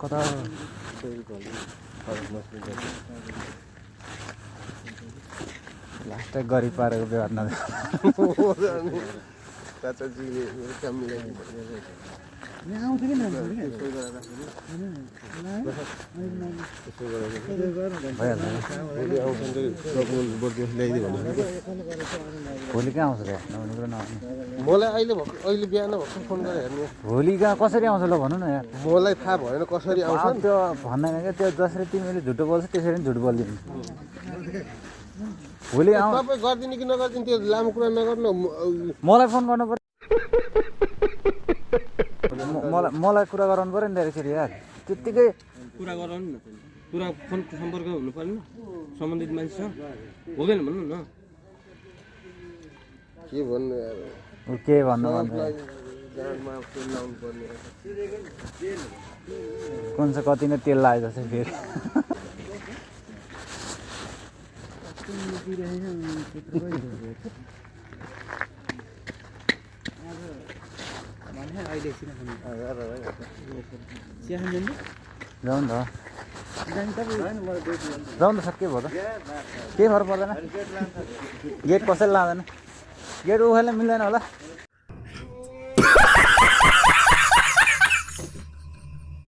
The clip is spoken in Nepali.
कता लास्ट गरी पारेको व्यवहार नदेऊ चाचाजीले मेरो काम मिलाइदिनु भोलि कहाँ आउँछ र नहुने कुरा नहुने मलाई अहिले बिहान भर्खर फोन गरेर हेर्नु भोलि कहाँ कसरी आउँछ ल भन्नु न यार मलाई थाहा भएन कसरी आउँछ त्यो भन्दैन क्या त्यो जसरी तिमीले झुटो बोल्छ त्यसरी पनि झुट बोलिदिनु भोलि तपाईँ गरिदिने कि नगरिदिने त्यो लामो कुरा नगर्नु मलाई फोन गर्नु पर्यो मलाई कुरा गराउनु पर्यो नि त यसरी यार त्यत्तिकै कुरा गराउनु न कुरा फोन सम्पर्क हुनु पर्ने सम्बन्धित मान्छेसँग हो कि भन्नु न के भन्नु यार के भन्नु भन्दा गाडमा तेल लाउनु पर्ने कुन चाहिँ कति नै तेल लाग्यो जस्तै फेरि जाउँ न जाउँ न सबै भयो त केही फरक पर्दैन गेट कसैले लाँदैन गेट उखाल्न मिल्दैन होला